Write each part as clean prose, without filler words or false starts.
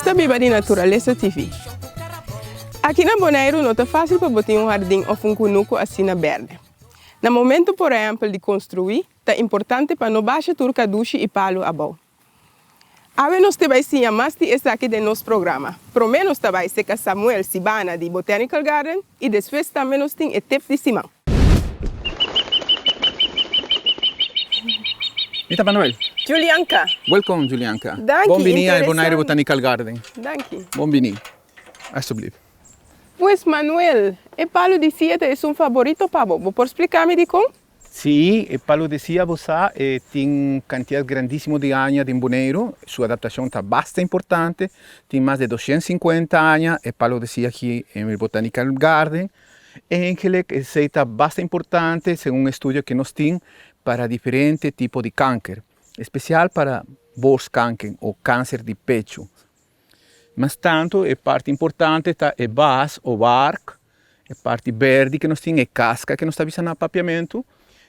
Você vive de Natureza TV. Aqui na Bonaire não é fácil para botar jardim ou um cunuco assim na verde. No momento, por exemplo, de construir, é importante para não baixar turca duche e palo abaixo. Agora nós também sim mais de esse aqui do nosso programa. Primeiro nós também ser com Samuel Sibana de Botanical Garden e depois também nós temos o Tep de Simão. Mita Manuel. Julianka. Welcome, Julianka. Dank je, Buongiorno al Bonaire interessant. Botanical Garden. Dank. Buongiorno. Alsjeblieft. Pues Manuel, o palo de siete é um favorito para você. Pode explicar-me de como? Sí, el palo de Ciabosa tiene cantidad grandísima de años en Bonaire. Su adaptación está bastante importante. Tiene más de 250 años el palo de Cia aquí en el Botanical Garden. En que está bastante importante según un estudio que nos tiene para diferentes tipos de cáncer, especial para cáncer o cáncer de pecho. Mas tanto, a parte importante está a base o barco, a parte verde que nos tiene, a casca que nos está avisando o papiamento.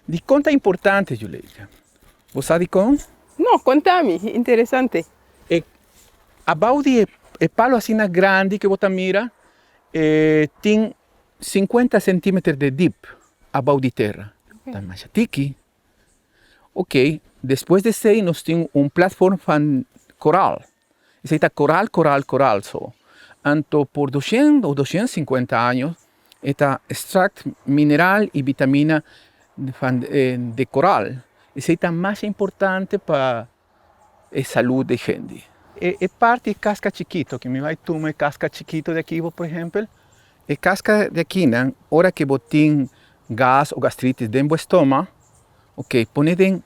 De quanto é importante, Julieta? Você sabe como? Não, conta-me, interessante. Abaixo de palo assim grande que você mira, tem 50 centímetros de deep abaixo de terra. Está mais aqui. Ok, depois de aí nós temos plataforma coral. Isso está coral só. Então, por 200 ou 250 anos, está extracto mineral e vitamina de coral. Isso é mais importante para a saúde da gente. E parte de casca chiquito, que me vai tomar casca chiquito de aqui, por exemplo, a casca de aqui, na hora que você tem gás ou gastrite dentro do estômago, ok, põe em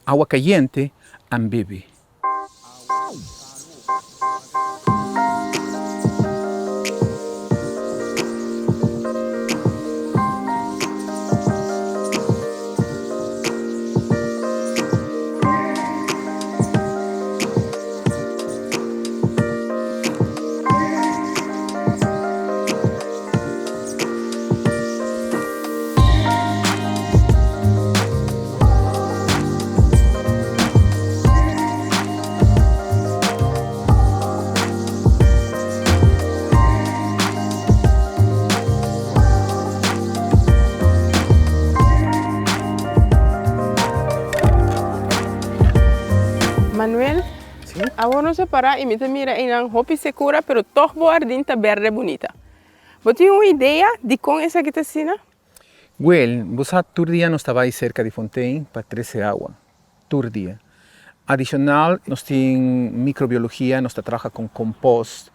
água quente e bebe. Manuel, Sí? agora nós parar e me mira em uma roupa segura, pero todo o jardim está verde bonita. Você tem uma ideia de como essa aqui está assim? Well, você todo dia nós estava aí cerca de fontaine para trazer água. Todo dia. Adicional, nós temos microbiologia, nós trabalhamos com compost,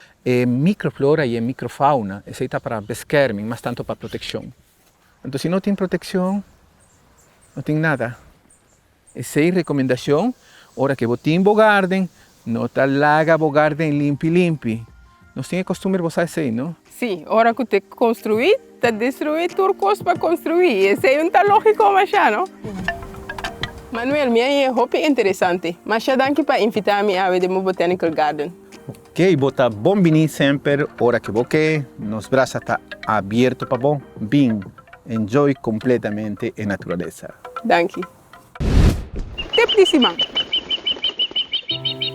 microflora e microfauna. Isso está para pescarme, mas tanto para proteção. Então, se não tem proteção, não tem nada. Essa é a recomendação. Hora que você tem o garden, não está laga o garden limpi. Nós temos costume você assim, não? Sim, hora que você construir, está destruir tudo para construir. Isso é lógico, mas já, não? Manuel, minha roupa é interessante, mas já danke para invitar-me a ver o Botanical Garden. Ok, bota bom vinho sempre, hora que você, nos braços está aberto para bom, bem, enjoy completamente a natureza. Danke. Tip de Simão.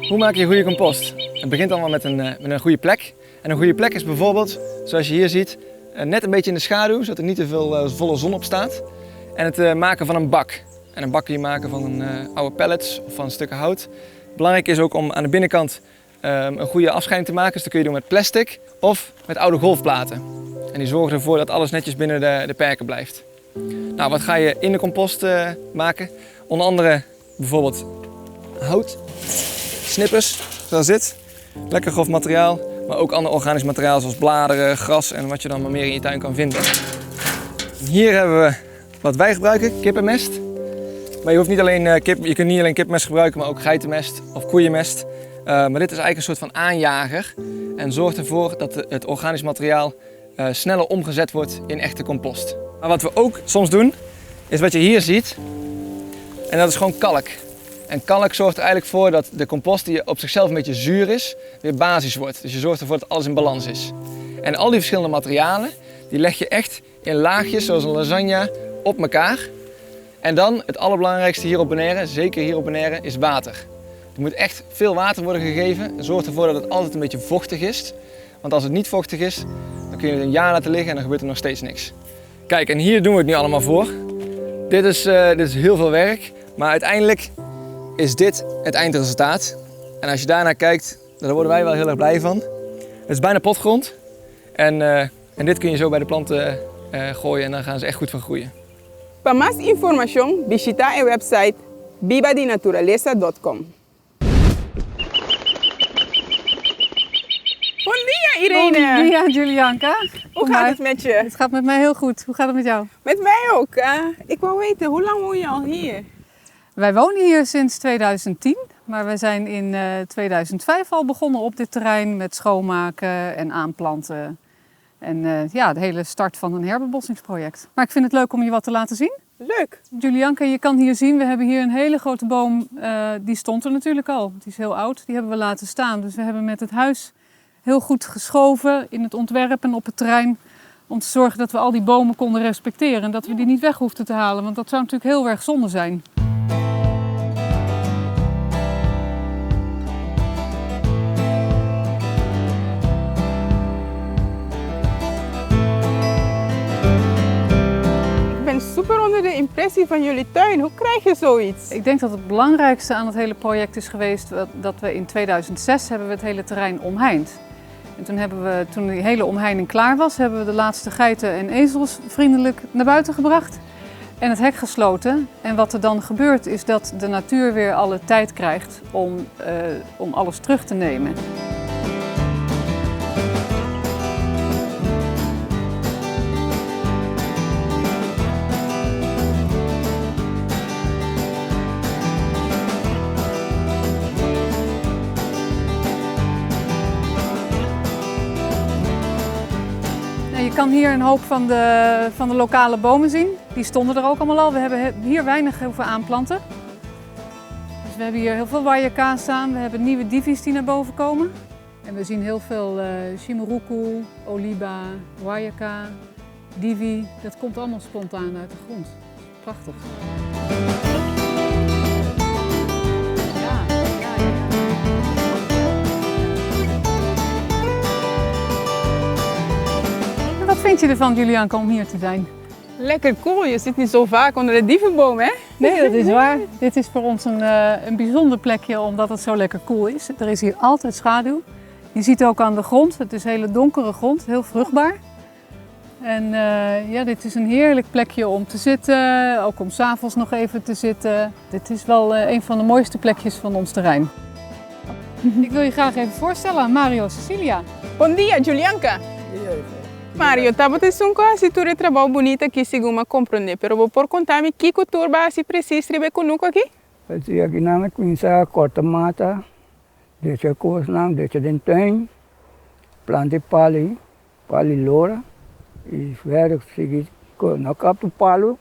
Hoe maak je goede compost? Het begint allemaal met een goede plek. En een goede plek is bijvoorbeeld, zoals je hier ziet, net een beetje in de schaduw, zodat er niet te veel volle zon op staat. En het maken van een bak. En een bak kun je maken van oude pallets of van stukken hout. Belangrijk is ook om aan de binnenkant een goede afscheiding te maken. Dus dat kun je doen met plastic of met oude golfplaten. En die zorgen ervoor dat alles netjes binnen de perken blijft. Nou, wat ga je in de compost maken? Onder andere bijvoorbeeld hout. Snippers, zoals dit. Lekker grof materiaal, maar ook ander organisch materiaal zoals bladeren, gras en wat je dan maar meer in je tuin kan vinden. Hier hebben we wat wij gebruiken, kippenmest. Maar je hoeft niet alleen je kunt niet alleen kippenmest gebruiken, maar ook geitenmest of koeienmest. Maar dit is eigenlijk een soort van aanjager en zorgt ervoor dat het organisch materiaal sneller omgezet wordt in echte compost. Maar wat we ook soms doen, is wat je hier ziet. En dat is gewoon kalk. En kalk zorgt er eigenlijk voor dat de compost, die op zichzelf een beetje zuur is, weer basisch wordt. Dus je zorgt ervoor dat alles in balans is. En al die verschillende materialen, die leg je echt in laagjes, zoals een lasagne, op elkaar. En dan, het allerbelangrijkste hier op Bonaire, zeker hier op Bonaire, is water. Er moet echt veel water worden gegeven. Zorg ervoor dat het altijd een beetje vochtig is. Want als het niet vochtig is, dan kun je het een jaar laten liggen en dan gebeurt er nog steeds niks. Kijk, en hier doen we het nu allemaal voor. Dit is heel veel werk, maar uiteindelijk is dit het eindresultaat. En als je daarnaar kijkt, daar worden wij wel heel erg blij van. Het is bijna potgrond. En dit kun je zo bij de planten gooien en dan gaan ze echt goed van groeien. Para más información, visita el website vivadinaturaleza.com. Bon dia, Irene. Bon dia, Julianka. Hoe gaat het met je? Het gaat met mij heel goed. Hoe gaat het met jou? Met mij ook. Ik wou weten, hoe lang woon je al hier? Wij wonen hier sinds 2010, maar we zijn in 2005 al begonnen op dit terrein met schoonmaken en aanplanten. En de hele start van een herbebossingsproject. Maar ik vind het leuk om je wat te laten zien. Leuk. Julianka, je kan hier zien, we hebben hier een hele grote boom. Die stond er natuurlijk al. Die is heel oud. Die hebben we laten staan. Dus we hebben met het huis heel goed geschoven in het ontwerp en op het terrein. Om te zorgen dat we al die bomen konden respecteren. En dat we die niet weg hoefden te halen. Want dat zou natuurlijk heel erg zonde zijn. Ik ben super onder de impressie van jullie tuin. Hoe krijg je zoiets? Ik denk dat het belangrijkste aan het hele project is geweest dat we in 2006 hebben we het hele terrein omheind. En toen die hele omheining klaar was, hebben we de laatste geiten en ezels vriendelijk naar buiten gebracht en het hek gesloten. En wat er dan gebeurt is dat de natuur weer alle tijd krijgt om alles terug te nemen. Je kan hier een hoop van de lokale bomen zien. Die stonden er ook allemaal al. We hebben hier weinig hoeven aanplanten. Dus we hebben hier heel veel wayaka staan. We hebben nieuwe divi's die naar boven komen. En we zien heel veel chimuruku, oliba, wayaka, divi. Dat komt allemaal spontaan uit de grond. Prachtig. Wat vind je ervan, Julianka, om hier te zijn? Lekker cool, je zit niet zo vaak onder de dievenboom, hè? Nee, dat is waar. Dit is voor ons een bijzonder plekje omdat het zo lekker koel is. Er is hier altijd schaduw. Je ziet ook aan de grond, het is hele donkere grond, heel vruchtbaar. En dit is een heerlijk plekje om te zitten, ook om 's avonds nog even te zitten. Dit is wel een van de mooiste plekjes van ons terrein. Ik wil je graag even voorstellen aan Mario Cecilia. Bom dia, Julianka. Mario, tá botando a cintura trabalho bonita aqui, segundo compreender, pero vou por contar-me que cultura se precisa escrever conosco aqui? Aqui na Quinça corta mata, deixa coisa não, deixa dentro tem, planta pali loura e ver seguir na capa palo,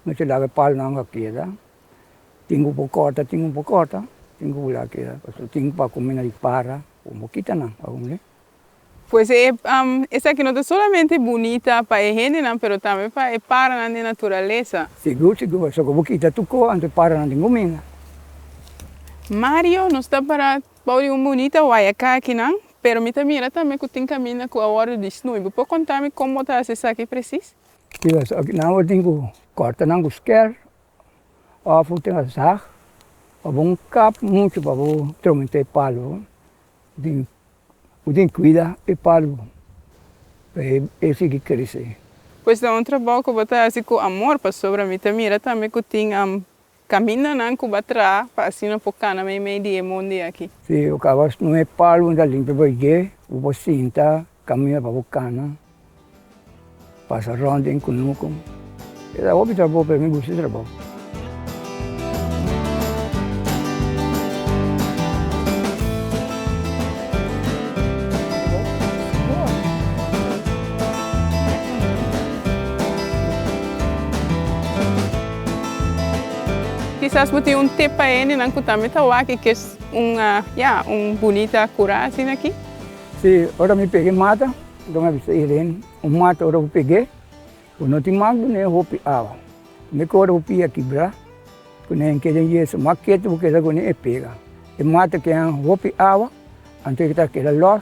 não se lava palo não aqui, tá? Tingo por corta, tingo lá aqui, tingo para comer na para, o moquita não, algum Pues esa que no es solamente bonita para la gente, pero también para la naturaleza. Seguro, só que vou quitar tudo antes para na comida. Mario não está para poder bonita wayaka aqui não, pero me mira também que tem caminho com a hora de snoei. Pode contar-me como está essa aqui preciso? Aqui não tenho corta não buscar, of tem a zag, of cap muito para o tromente palo, Putin cuida e palo, esse que cresce. Pois é trabalho que botar assim com amor para sobre mim mira também que tem caminho não que batra para assim não focar na meio dia monde aqui. Se o cavalo não é palo ainda limpa para ir, o bocinta caminha para bocana, passa ronda em conuco. É o trabalho para mim gosto de trabalho. Quizás você um tip para ele, não que também está aqui que é bonita cura assim aqui. Se agora me peguei mata, então me avisei Irene, mata agora eu peguei, eu não tinha mais nem roupa água, me agora eu pia quebrar, quando eu queria isso, mas que tu quer agora é pega, E mata que é hopi água, antes que aquela los,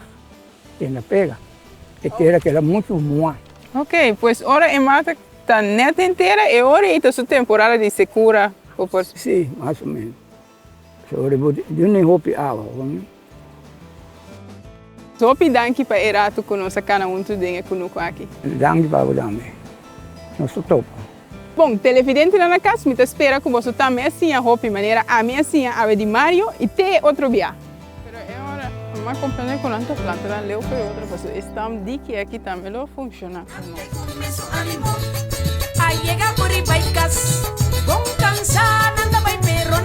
tem na pega. E tem aquela muito boa. Ok, pues ahora en mata está neta inteira e ahora está su temporada de secura. Sim, mais ou menos. Sobre de nem hopi água, vamos. Hopi danki para erato conosco cada um tudo em conosco aqui. Danke para você. Nosso topo. Bom, televidente na casa, me espera que você também assim a hopi maneira a minha assim a de Mario e te outro dia. Pero é hora, mas compreender com tanta planta lá leu foi outra pessoa. Estamos de que aqui também não funciona. Ahí llega por Ibaicas, con cansada, anda by perro,